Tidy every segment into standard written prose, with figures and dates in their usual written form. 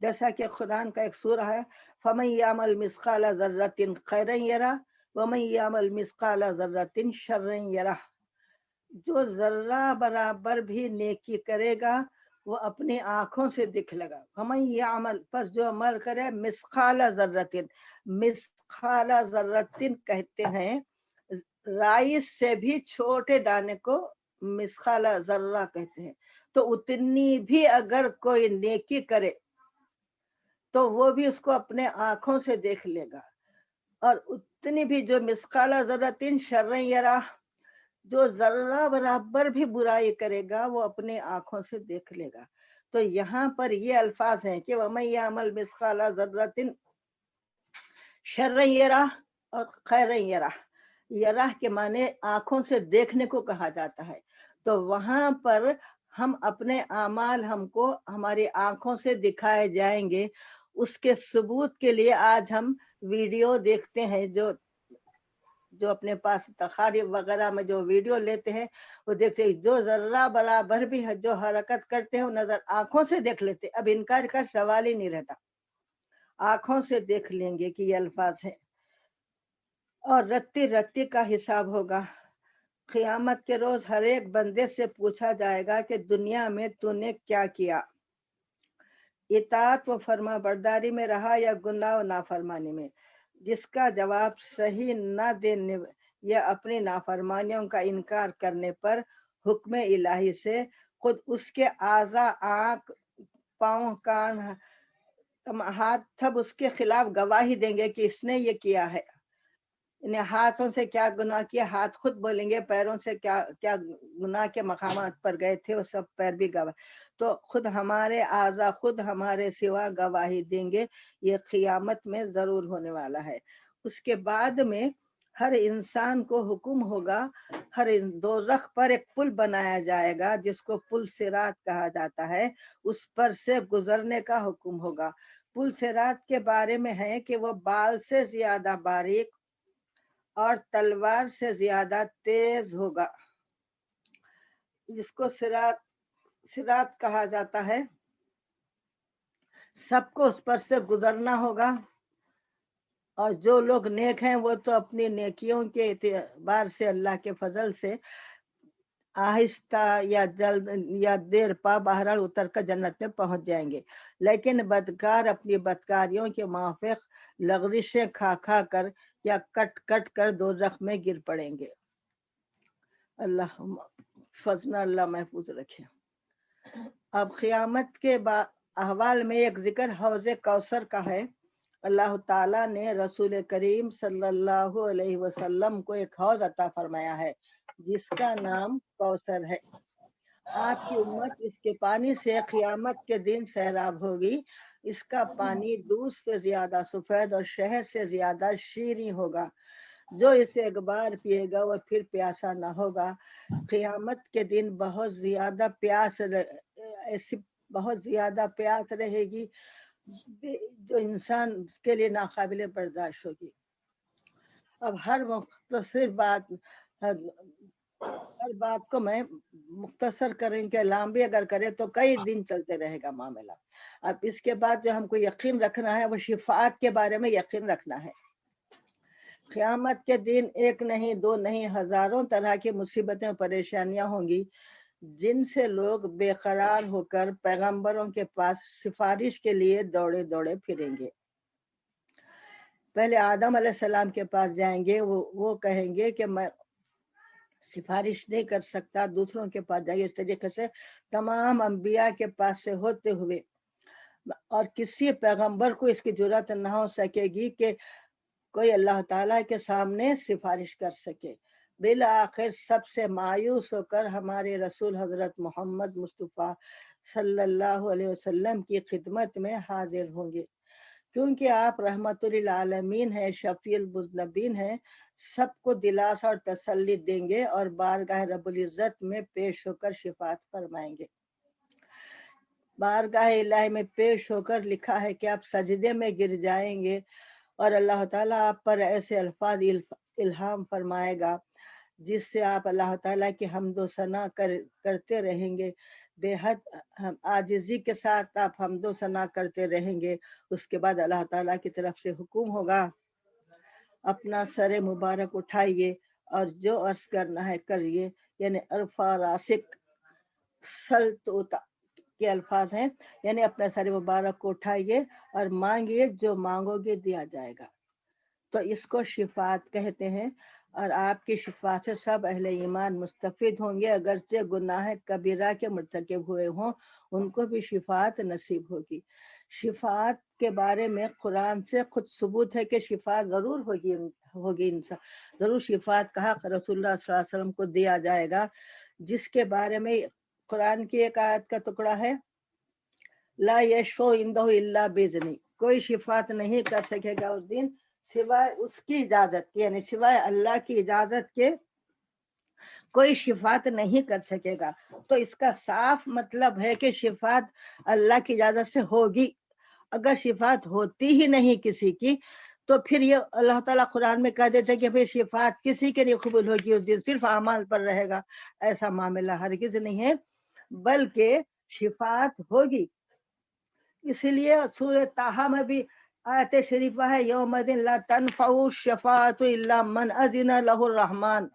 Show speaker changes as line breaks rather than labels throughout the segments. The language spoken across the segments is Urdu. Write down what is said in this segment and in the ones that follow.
جیسا کہ قرآن کا ایک سورہ ہے فَمَن يَعْمَلْ مِثْقَالَ ذَرَّةٍ خَيْرًا يَرَهُ وَمَن يَعْمَلْ مِثْقَالَ ذَرَّةٍ شَرًّا يَرَهُ، جو ذرہ برابر بھی نیکی کرے گا وہ اپنی آنکھوں سے دکھ لگا. فَمَن يَعْمَلْ، پس جو عمل کرے مثقال ذرۃ، مثقال ذرۃ کہتے ہیں رائی سے بھی چھوٹے دانے کو مثقال ذرہ کہتے ہیں. تو اتنی بھی اگر کوئی نیکی کرے تو وہ بھی اس کو اپنے آنکھوں سے دیکھ لے گا، اور اتنی بھی جو مثقال ذرۃ شرًا یرہ، جو ذرہ برابر بھی برائی کرے گا وہ اپنے آنکھوں سے دیکھ لے گا. تو یہاں پر یہ الفاظ ہیں کہ وَمَن يَعْمَلْ مِثْقَالَ ذَرَّةٍ شَرًّا یرہ اور خیرًا یرہ. یرہ کے معنی آنکھوں سے دیکھنے کو کہا جاتا ہے. تو وہاں پر ہم اپنے اعمال ہم کو ہماری آنکھوں سے دکھائے جائیں گے. اس کے ثبوت کے لیے آج ہم ویڈیو دیکھتے ہیں، جو اپنے پاس تخارج وغیرہ میں جو ویڈیو لیتے ہیں وہ دیکھتے ہیں جو ذرہ برابر بھی ہے جو حرکت کرتے ہیں وہ نظر آنکھوں سے دیکھ لیتے. اب انکار کا سوال ہی نہیں رہتا، آنکھوں سے دیکھ لیں گے کہ یہ الفاظ ہے. اور رتی رتی کا حساب ہوگا. قیامت کے روز ہر ایک بندے سے پوچھا جائے گا کہ دنیا میں تو نے کیا کیا، اطاعت و فرما برداری میں رہا یا گناہ و نافرمانی میں. جس کا جواب صحیح نہ دینے یا اپنی نافرمانیوں کا انکار کرنے پر حکم الہی سے خود اس کے اعضاء، آنکھ، پاؤں، کان، ہاتھ سب اس کے خلاف گواہی دیں گے کہ اس نے یہ کیا ہے. انہیں ہاتھوں سے کیا گناہ کیا ہاتھ خود بولیں گے، پیروں سے کیا کیا گناہ کے مقامات پر گئے تھے وہ سب پیر بھی گواہ. تو خود ہمارے اعضاء خود ہمارے سوا گواہی دیں گے. یہ قیامت میں ضرور ہونے والا ہے. اس کے بعد میں ہر انسان کو حکم ہوگا، ہر دوزخ پر ایک پل بنایا جائے گا جس کو پل صراط کہا جاتا ہے. اس پر سے گزرنے کا حکم ہوگا. پل صراط کے بارے میں ہے کہ وہ بال سے زیادہ باریک اور تلوار سے زیادہ تیز ہوگا. جس کو صراط کہا جاتا ہے، سب کو اس پر سے گزرنا ہوگا. اور جو لوگ نیک ہیں وہ تو اپنی نیکیوں کے اعتبار سے اللہ کے فضل سے آہستہ یا جلد یا دیر پا بہرحال اتر کر جنت میں پہنچ جائیں گے. لیکن بدکار اپنی بدکاریوں کے موافق لغزشیں کھا کھا کر یا کٹ کٹ کر دوزخ میں گر پڑیں گے. اللہ فضنا اللہ محفوظ رکھے. اب قیامت کے احوال میں ایک ذکر حوض کوثر کا ہے. اللہ تعالیٰ نے رسول کریم صلی اللہ علیہ وسلم کو ایک حوض عطا فرمایا ہے جس کا نام کوثر ہے. آپ کی امت اس کے پانی سے قیامت کے دن سیراب ہوگی. اس کا پانی دودھ سے زیادہ سفید اور شہد سے زیادہ شیریں ہوگا. جو اسے ایک بار پیے گا وہ پھر پیاسا نہ ہوگا. قیامت کے دن بہت زیادہ پیاس رہے گی جو انسان کے لیے ناقابل برداشت ہوگی. اب ہر بات کو میں مختصر کریں کہ لمبی اگر کرے تو کئی دن چلتے رہے گا معاملہ. اب اس کے بعد جو ہم کو یقین رکھنا ہے وہ شفاعت کے بارے میں یقین رکھنا ہے. قیامت کے دن ایک نہیں دو نہیں ہزاروں طرح کی مصیبتیں پریشانیاں ہوں گی جن سے لوگ بے قرار ہو کر پیغمبروں کے پاس سفارش کے لیے دوڑے دوڑے پھریں گے. پہلے آدم علیہ السلام کے پاس جائیں گے، وہ کہیں گے کہ میں سفارش نہیں کر سکتا، دوسروں کے پاس جائیے. اس طریقے سے تمام انبیاء کے پاس سے ہوتے ہوئے اور کسی پیغمبر کو اس کی جرات نہ ہو سکے گی کہ کوئی اللہ تعالیٰ کے سامنے سفارش کر سکے. بالآخر سب سے مایوس ہو کر ہمارے رسول حضرت محمد مصطفیٰ صلی اللہ علیہ وسلم کی خدمت میں حاضر ہوں گے، کیونکہ آپ رحمت للعالمین ہیں، شفیع المذنبین ہیں. سب کو دلاسا اور تسلی دیں گے اور بارگاہ رب العزت میں پیش ہو کر شفاعت فرمائیں گے. بارگاہ الہی میں پیش ہو کر لکھا ہے کہ آپ سجدے میں گر جائیں گے اور اللہ تعالیٰ آپ پر ایسے الفاظ الہام فرمائے گا جس سے آپ اللہ تعالیٰ کی حمد و ثنا کرتے رہیں گے. بے حد ہم عاجزی کے ساتھ آپ حمد و ثنا کرتے رہیں گے، اس کے بعد اللہ تعالیٰ کی طرف سے حکم ہوگا اپنا سر مبارک اٹھائیے اور جو عرض کرنا ہے کریے، یعنی ارفع راسک سلطوتا کے الفاظ ہیں، یعنی اپنا سر مبارک کو اٹھائیے اور مانگیے، جو مانگو گے دیا جائے گا۔ تو اس کو شفاعت کہتے ہیں، اور آپ کی شفاعت سے سب اہل ایمان مستفید ہوں گے، اگرچہ گناہ کبیرہ کے مرتکب ہوئے ہوں ان کو بھی شفاعت نصیب ہوگی۔ شفاعت کے بارے میں قرآن سے خود ثبوت ہے کہ شفاعت ضرور ہوگی انسان ضرور شفاعت کہا رسول اللہ صلی اللہ علیہ وسلم کو دیا جائے گا، جس کے بارے میں قرآن کی ایک آیت کا ٹکڑا ہے، لا یشفع عنده الا باذنہ، کوئی شفاعت نہیں کر سکے گا اس دن سوائے اس کی اجازت کے، یعنی سوائے اللہ کی اجازت کے کوئی شفاعت نہیں کر سکے گا۔ تو اس کا صاف مطلب ہے کہ شفاعت اللہ کی اجازت سے ہوگی۔ اگر شفاعت ہوتی ہی نہیں کسی کی تو پھر یہ اللہ تعالیٰ قرآن میں کہہ دیتے کہ پھر شفاعت کسی کے لیے قبول ہوگی اس دن، صرف اعمال پر رہے گا، ایسا معاملہ ہرگز نہیں ہے، بلکہ شفاعت ہوگی۔ اسی لیے سورہ طٰہٰ میں بھی آیت شریفہ ہے، یوم دن لا تنفع الشفاعۃ الا من اذن له الرحمن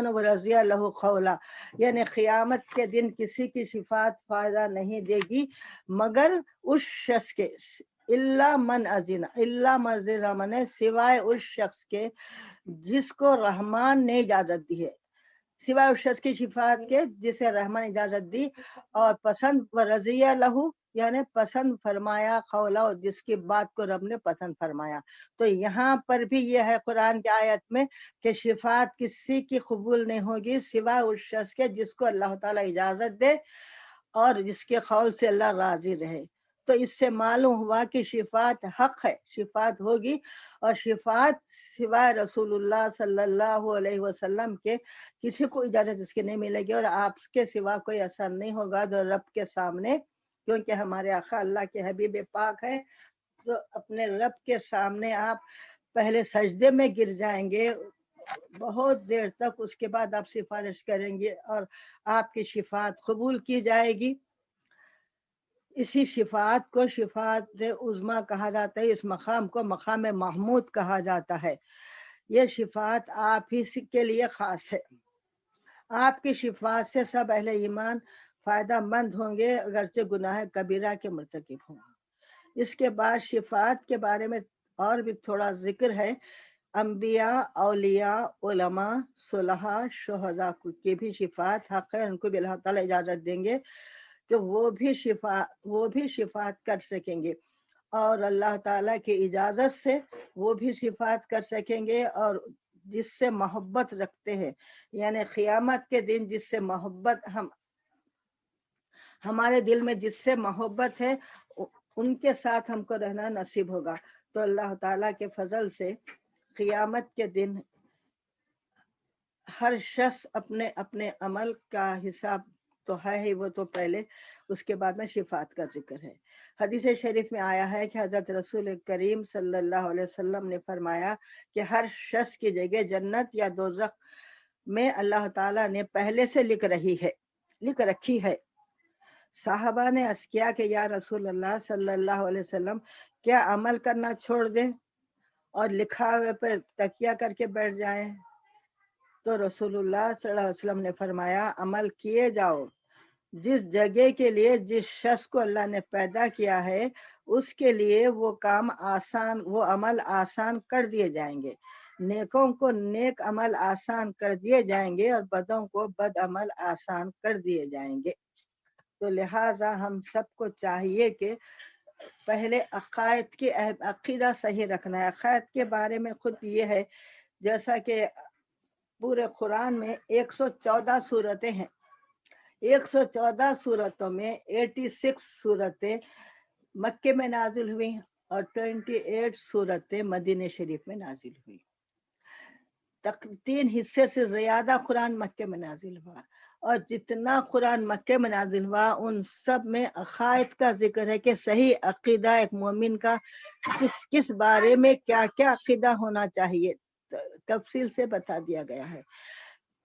ورضی له قولا، یعنی قیامت کے دن کسی کی شفاعت فائدہ نہیں دے گی مگر اس شخص کے، الا من اذن سوائے اس شخص کے جس کو رحمان نے اجازت دی ہے، سوائے اس شخص کی شفاعت کے جسے رحمان اجازت دی اور پسند و رضیہ لہو، یعنی پسند فرمایا قولا، اور جس کی بات کو رب نے پسند فرمایا۔ تو یہاں پر بھی یہ ہے قرآن کی آیت میں کہ شفاعت کسی کی قبول نہیں ہوگی سوائے اس شخص کے جس کو اللہ تعالیٰ اجازت دے اور جس کے قول سے اللہ راضی رہے۔ تو اس سے معلوم ہوا کہ شفاعت حق ہے، شفاعت ہوگی، اور شفاعت سوائے رسول اللہ صلی اللہ علیہ وسلم کے کسی کو اجازت اس کی نہیں ملے گی، اور آپ کے سوا کوئی اثر نہیں ہوگا جو رب کے سامنے، کیونکہ ہمارے آقا اللہ کے حبیب پاک ہے، تو اپنے رب کے سامنے آپ پہلے سجدے میں گر جائیں گے بہت دیر تک، اس کے بعد آپ سفارش کریں گے اور آپ کی شفاعت قبول کی جائے گی۔ اسی شفاعت کو شفاعت عظمیٰ کہا جاتا ہے، اس مقام کو مقام محمود کہا جاتا ہے۔ یہ شفاعت آپ ہی کے لیے خاص ہے، آپ کی شفاعت سے سب اہل ایمان فائدہ مند ہوں گے اگرچہ گناہ کبیرہ کے مرتکب ہوں۔ اس کے بعد شفاعت کے بارے میں اور بھی تھوڑا ذکر ہے، انبیاء، اولیاء، علماء، صلحاء، شہداء کی بھی شفاعت حق ہے، ان کو بھی اللہ تعالیٰ اجازت دیں گے تو وہ بھی شفاعت کر سکیں گے، اور اللہ تعالیٰ کی اجازت سے وہ بھی شفاعت کر سکیں گے، اور جس سے محبت رکھتے ہیں، یعنی قیامت کے دن جس سے محبت ہمارے دل میں جس سے محبت ہے ان کے ساتھ ہم کو رہنا نصیب ہوگا۔ تو اللہ تعالیٰ کے فضل سے قیامت کے دن ہر شخص اپنے اپنے عمل کا حساب تو ہے ہی، وہ تو پہلے، اس کے بعد میں شفاعت کا ذکر ہے۔ حدیث شریف میں آیا ہے کہ حضرت رسول کریم صلی اللہ علیہ وسلم نے فرمایا کہ ہر شخص کی جگہ جنت یا دوزخ میں اللہ تعالیٰ نے پہلے سے لکھ رکھی ہے۔ صحابہ نے عرض کیا کہ یا رسول اللہ صلی اللہ علیہ وسلم، کیا عمل کرنا چھوڑ دیں اور لکھا ہوئے پر تکیہ کر کے بیٹھ جائیں؟ تو رسول اللہ صلی اللہ علیہ وسلم نے فرمایا، عمل کیے جاؤ، جس جگہ کے لیے جس شخص کو اللہ نے پیدا کیا ہے اس کے لیے وہ عمل آسان کر دیے جائیں گے، نیکوں کو نیک عمل آسان کر دیے جائیں گے اور بدوں کو بد عمل آسان کر دیے جائیں گے۔ تو لہٰذا ہم سب کو چاہیے کہ پہلے عقیدہ صحیح رکھنا ہے۔ عقائد کے بارے میں خود یہ ہے، جیسا کہ پورے قرآن میں 114 صورتیں ہیں، 114 صورتوں میں 86 صورتیں مکے میں نازل ہوئی اور 28 صورتیں مدینہ شریف میں نازل ہوئی۔ 3 حصے سے زیادہ قرآن مکے میں نازل ہوا، اور جتنا قرآن مکے میں نازل ہوا ان سب میں عقائد کا ذکر ہے کہ صحیح عقیدہ ایک مومن کا کس بارے میں کیا کیا عقیدہ ہونا چاہیے، تفصیل سے بتا دیا گیا ہے۔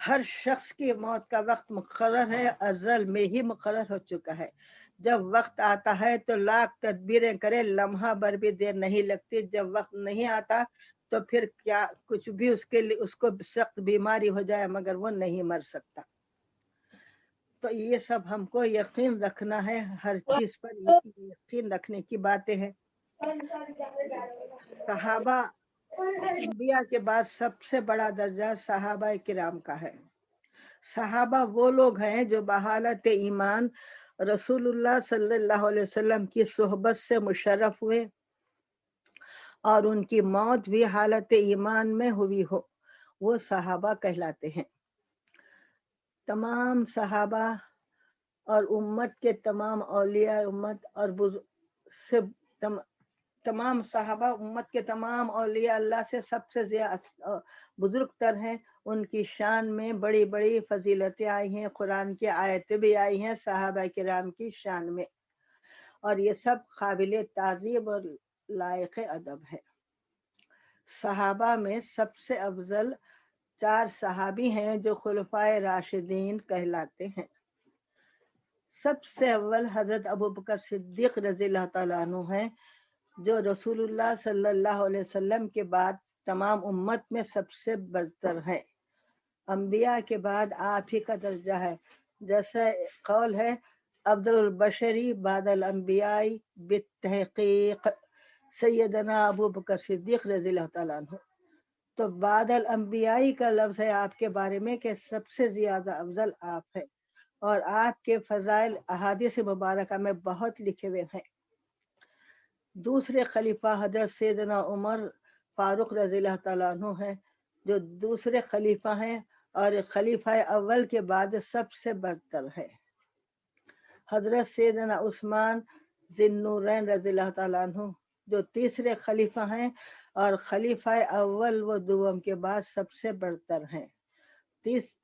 ہر شخص کی موت کا وقت مقرر ہے، ازل میں ہی مقرر ہو چکا ہے۔ جب وقت آتا ہے تو لاکھ تدبیریں کرے، لمحہ بھر بھی دیر نہیں لگتی۔ جب وقت نہیں آتا تو پھر کیا کچھ بھی اس کو سخت بیماری ہو جائے مگر وہ نہیں مر سکتا۔ تو یہ سب ہم کو یقین رکھنا ہے، ہر چیز پر یقین رکھنے کی باتیں ہیں۔ صحابہ انبیاء کے بعد سب سے بڑا درجہ صحابہ کرام کا ہے۔ صحابہ وہ لوگ ہیں جو بحالت ایمان رسول اللہ صلی اللہ علیہ وسلم کی صحبت سے مشرف ہوئے اور ان کی موت بھی حالت ایمان میں ہوئی ہو، وہ صحابہ کہلاتے ہیں۔ تمام صحابہ اور امت کے تمام اولیاء امت اور تمام صحابہ امت کے تمام اولیاء اللہ سے سب سے زیادہ بزرگ تر ہیں۔ ان کی شان میں بڑی بڑی فضیلتیں آئی ہیں، قرآن کی آیتیں بھی آئی ہیں صحابہ کرام کی شان میں، اور یہ سب قابل تعظیم اور لائق ادب ہے۔ صحابہ میں سب سے افضل 4 صحابی ہیں جو خلفائے راشدین کہلاتے ہیں۔ سب سے اول حضرت ابوبکر صدیق رضی اللہ تعالیٰ عنہ ہیں، جو رسول اللہ صلی اللہ علیہ وسلم کے بعد تمام امت میں سب سے برتر ہے۔ انبیاء کے بعد آپ ہی کا درجہ ہے، جیسا قول ہے افضل البشری بعد الانبیاء بالتحقیق سیدنا ابوبکر صدیق رضی اللہ تعالیٰ عنہ۔ تو بعد الانبیاء کا لفظ ہے آپ کے بارے میں کہ سب سے زیادہ افضل آپ ہے، اور آپ کے فضائل احادیث مبارکہ میں بہت لکھے ہوئے ہیں۔ دوسرے خلیفہ حضرت سیدنا عمر فاروق رضی اللہ تعالیٰ عنہ ہیں، جو دوسرے خلیفہ ہیں اور خلیفہ اول کے بعد سب سے برتر ہے۔ حضرت سیدنا عثمان ذی النورین رضی اللہ تعالیٰ عنہ جو تیسرے خلیفہ ہیں اور خلیفہ اول و دوم کے بعد سب سے برتر ہیں۔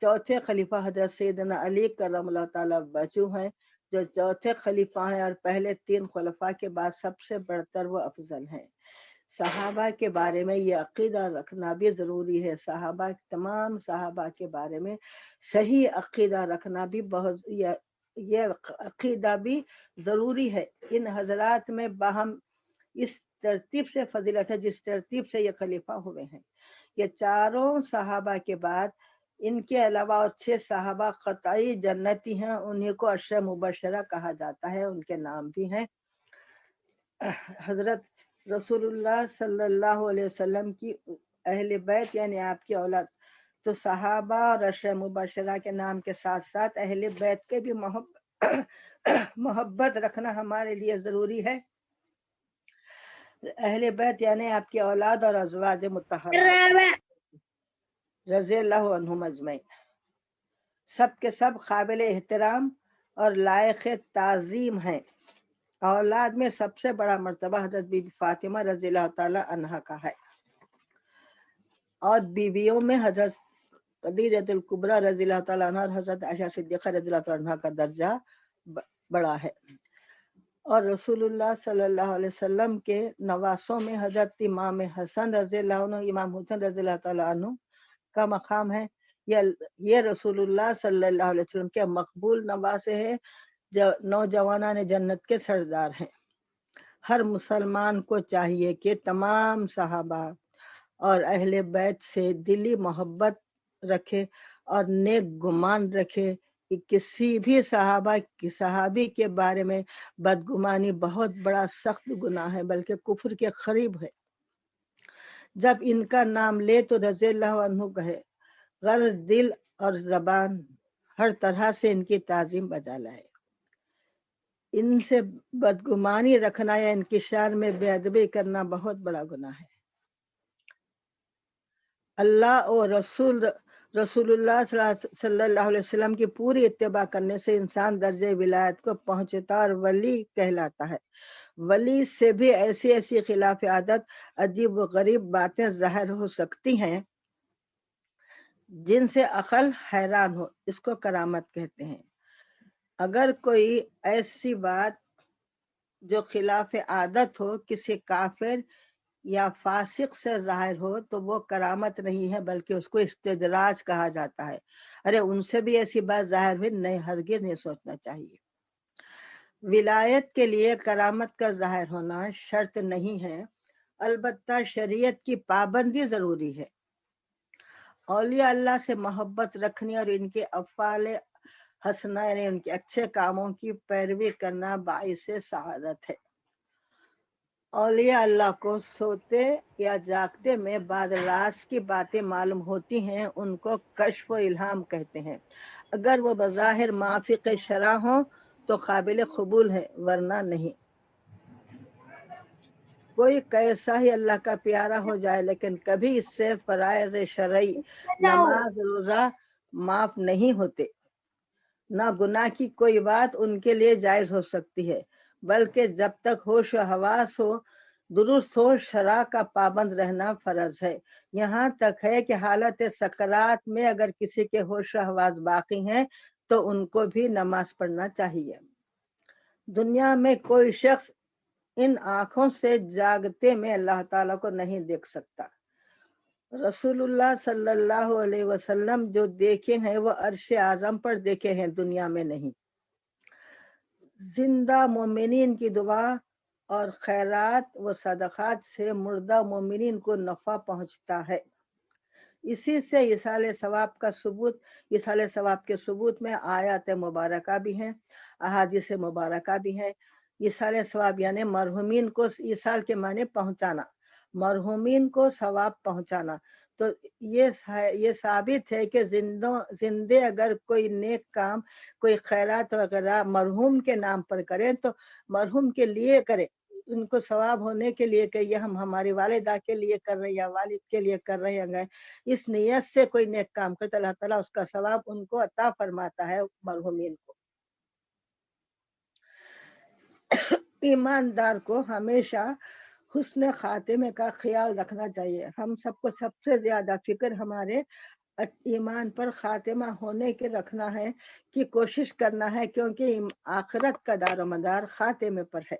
چوتھے خلیفہ حضرت سیدنا علی کرم اللہ تعالیٰ وجہ ہیں، جو چوتھے خلیفہ ہیں اور پہلے 3 خلفاء کے بعد سب سے برتر و افضل ہیں۔ صحابہ کے بارے میں یہ عقیدہ رکھنا بھی ضروری ہے، تمام صحابہ کے بارے میں صحیح عقیدہ رکھنا بھی یہ عقیدہ بھی ضروری ہے۔ ان حضرات میں باہم اس ترتیب سے فضیلت ہے جس ترتیب سے یہ خلیفہ ہوئے ہیں۔ یہ چاروں صحابہ کے بعد ان کے علاوہ اور 6 صحابہ قطعی جنتی ہیں، انہیں کو عشرہ مبشرہ کہا جاتا ہے، ان کے نام بھی ہیں۔ حضرت رسول اللہ صلی اللہ علیہ وسلم کی اہل بیت یعنی آپ کی اولاد، تو صحابہ اور عشرہ مبشرہ کے نام کے ساتھ ساتھ اہل بیت کے بھی محبت رکھنا ہمارے لیے ضروری ہے۔ اہل بیت یعنی آپ کی اولاد اور ازواج مطہرات رضی اللہ عنہم اجمعین، سب کے سب قابل احترام اور لائق تعظیم ہیں۔ اولاد میں سب سے بڑا مرتبہ حضرت بی بی فاطمہ رضی اللہ تعالی عنہا کا ہے، اور بیویوں میں حضرت خدیجہ الکبریٰ رضی اللہ تعالیٰ عنہ اور حضرت عائشہ صدیقہ رضی اللہ تعالیٰ عنہ کا درجہ بڑا ہے۔ اور رسول اللہ صلی اللہ علیہ وسلم کے نواسوں میں حضرت امام حسن رضی اللہ عنہ، امام حسن رضی اللہ تعالیٰ عنہ کا مقام ہے۔ یہ رسول اللہ صلی اللہ علیہ وسلم کے مقبول نواسے ہیں، جو نوجوانان جنت کے سردار ہیں۔ ہر مسلمان کو چاہیے کہ تمام صحابہ اور اہل بیت سے دلی محبت رکھے اور نیک گمان رکھے کہ کسی بھی صحابی کے بارے میں بدگمانی بہت بڑا سخت گناہ ہے، بلکہ کفر کے قریب ہے۔ جب ان کا نام لے تو رضی اللہ عنہ کہے، غرض دل اور زبان ہر طرح سے ان کی تعظیم بجا لائے۔ ان سے بدگمانی رکھنا یا ان کی شان میں بے ادبی کرنا بہت بڑا گناہ ہے۔ اللہ اور رسول اللہ صلی اللہ علیہ وسلم کی پوری اتباع کرنے سے انسان درجہ ولایت کو پہنچتا اور ولی کہلاتا ہے۔ ولی سے بھی ایسی خلاف عادت عجیب و غریب باتیں ظاہر ہو سکتی ہیں جن سے عقل حیران ہو، اس کو کرامت کہتے ہیں۔ اگر کوئی ایسی بات جو خلاف عادت ہو کسی کافر یا فاسق سے ظاہر ہو تو وہ کرامت نہیں ہے بلکہ اس کو استدراج کہا جاتا ہے۔ ارے ان سے بھی ایسی بات ظاہر ہوئی نہیں، ہرگز نہیں سوچنا چاہیے۔ ولایت کے لیے کرامت کا ظاہر ہونا شرط نہیں ہے، البتہ شریعت کی پابندی ضروری ہے۔ اولیاء اللہ سے محبت رکھنی اور ان کے افعال حسنہ یعنی ان کے اچھے کاموں کی پیروی کرنا باعث سعادت ہے۔ اولیاء اللہ کو سوتے یا جاگتے میں بعض راز کی باتیں معلوم ہوتی ہیں، ان کو کشف و الہام کہتے ہیں۔ اگر وہ بظاہر موافق شرع ہوں تو قابل قبول ہے، ورنہ نہیں۔ کوئی کیسا ہی اللہ کا پیارا ہو جائے لیکن کبھی اس سے فرائض شرعی نماز روزہ معاف نہیں ہوتے، نہ گناہ کی کوئی بات ان کے لیے جائز ہو سکتی ہے، بلکہ جب تک ہوش و حواس ہو درست ہو شرع کا پابند رہنا فرض ہے۔ یہاں تک ہے کہ حالت سکرات میں اگر کسی کے ہوش و حواس باقی ہیں تو ان کو بھی نماز پڑھنا چاہیے۔ دنیا میں کوئی شخص ان آنکھوں سے جاگتے میں اللہ تعالیٰ کو نہیں دیکھ سکتا۔ رسول اللہ صلی اللہ علیہ وسلم جو دیکھے ہیں وہ عرش اعظم پر دیکھے ہیں، دنیا میں نہیں۔ زندہ مومنین کی دعا اور خیرات و صدقات سے مردہ مومنین کو نفع پہنچتا ہے۔ اسی سے ایصال ثواب کا ثبوت، ایصال ثواب کے ثبوت میں آیات مبارکہ بھی ہیں، احادیث مبارکہ بھی ہیں۔ ایصال ثواب یعنی مرحومین کو، ایصال کے معنی پہنچانا، مرحومین کو ثواب پہنچانا۔ تو یہ ثابت ہے کہ زندے اگر کوئی نیک کام، کوئی خیرات وغیرہ مرحوم کے نام پر کریں تو مرحوم کے لیے کریں، ان کو ثواب ہونے کے لیے کہ یہ ہم ہماری والدہ کے لیے کر رہے ہیں یا والد کے لیے کر رہے ہیں، اس نیت سے کوئی نیک کام کرتا اللہ تعالیٰ اس کا ثواب ان کو عطا فرماتا ہے، مرحومین کو۔ ایماندار کو ہمیشہ حسن خاتمے کا خیال رکھنا چاہیے۔ ہم سب کو سب سے زیادہ فکر ہمارے ایمان پر خاتمہ ہونے کے رکھنا ہے، کہ کوشش کرنا ہے، کیونکہ آخرت کا دار و مدار خاتمے پر ہے۔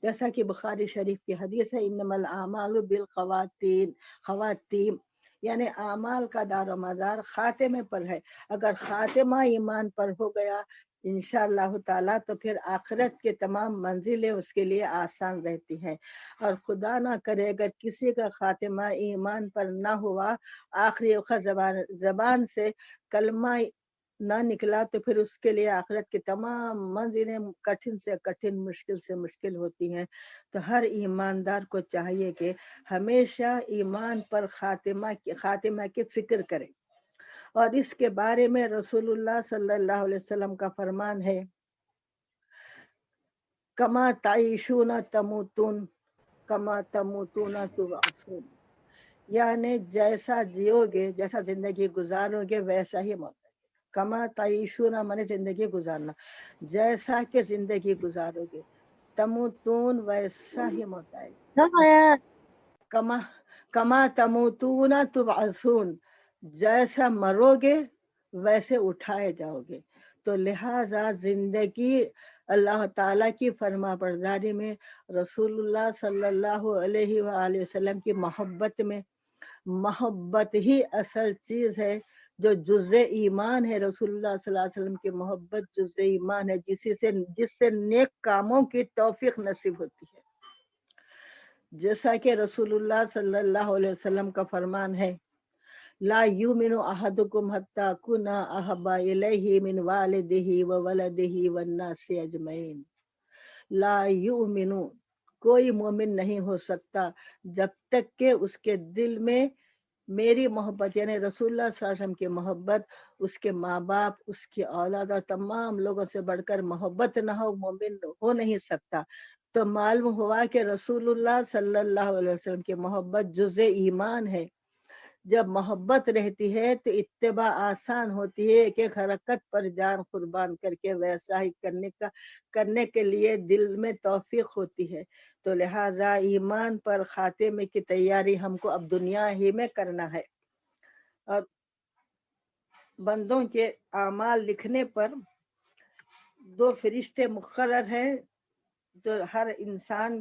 جیسا کہ بخاری شریف کی حدیث ہے، انما الاعمال بالخواتین، خواتین یعنی اعمال کا دار و مدار خاتمے پر ہے۔ اگر خاتمہ ایمان پر ہو گیا انشاءاللہ تعالیٰ تو پھر آخرت کے تمام منزلیں اس کے لیے آسان رہتی ہیں۔ اور خدا نہ کرے اگر کسی کا خاتمہ ایمان پر نہ ہوا، آخری وقت زبان سے کلمہ نہ نکلا، تو پھر اس کے لیے آخرت کے تمام منزلیں کٹھن سے کٹھن، مشکل سے مشکل ہوتی ہیں۔ تو ہر ایماندار کو چاہیے کہ ہمیشہ ایمان پر خاتمہ کی فکر کرے۔ اور اس کے بارے میں رسول اللہ صلی اللہ علیہ وسلم کا فرمان ہے، کما تعیشون تموتون کما تموتون تبعثون، یعنی جیسا جیو گے، جیسا زندگی گزارو گے ویسا ہی موت ہے۔ کما تعیشون مانے زندگی گزارنا، جیسا کہ زندگی گزارو گے، تموتون ویسا ہی موت آئے گی۔ کما تموتون تبعثون، جیسا مرو گے ویسے اٹھائے جاؤ گے۔ تو لہٰذا زندگی اللہ تعالیٰ کی فرما برداری میں، رسول اللہ صلی اللہ علیہ وآلہ وسلم کی محبت میں، محبت ہی اصل چیز ہے جو جز ایمان ہے۔ رسول اللہ صلی اللہ علیہ وسلم کی محبت جز ایمان ہے، جس سے نیک کاموں کی توفیق نصیب ہوتی ہے۔ جیسا کہ رسول اللہ صلی اللہ علیہ وسلم کا فرمان ہے، لا یؤمن احدکم حتی اکون احب الیہ من والدہ وولدہ والناس اجمعین۔ لا یؤمن، کوئی مومن نہیں ہو سکتا جب تک کہ اس کے دل میں میری محبت یعنی رسول اللہ صلی اللہ علیہ وسلم کی محبت، اس کے ماں باپ، اس کی اولاد اور تمام لوگوں سے بڑھ کر محبت نہ ہو، مومن ہو نہیں سکتا۔ تو معلوم ہوا کہ رسول اللہ صلی اللہ علیہ وسلم کی محبت جز ایمان ہے۔ جب محبت رہتی ہے تو اتباع آسان ہوتی ہے، ایک ایک حرکت پر جان قربان کر کے ویسا ہی کرنے کے لیے دل میں توفیق ہوتی ہے۔ تو لہٰذا ایمان پر خاتمے کی تیاری ہم کو اب دنیا ہی میں کرنا ہے۔ اور بندوں کے اعمال لکھنے پر 2 فرشتے مقرر ہیں جو ہر انسان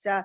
4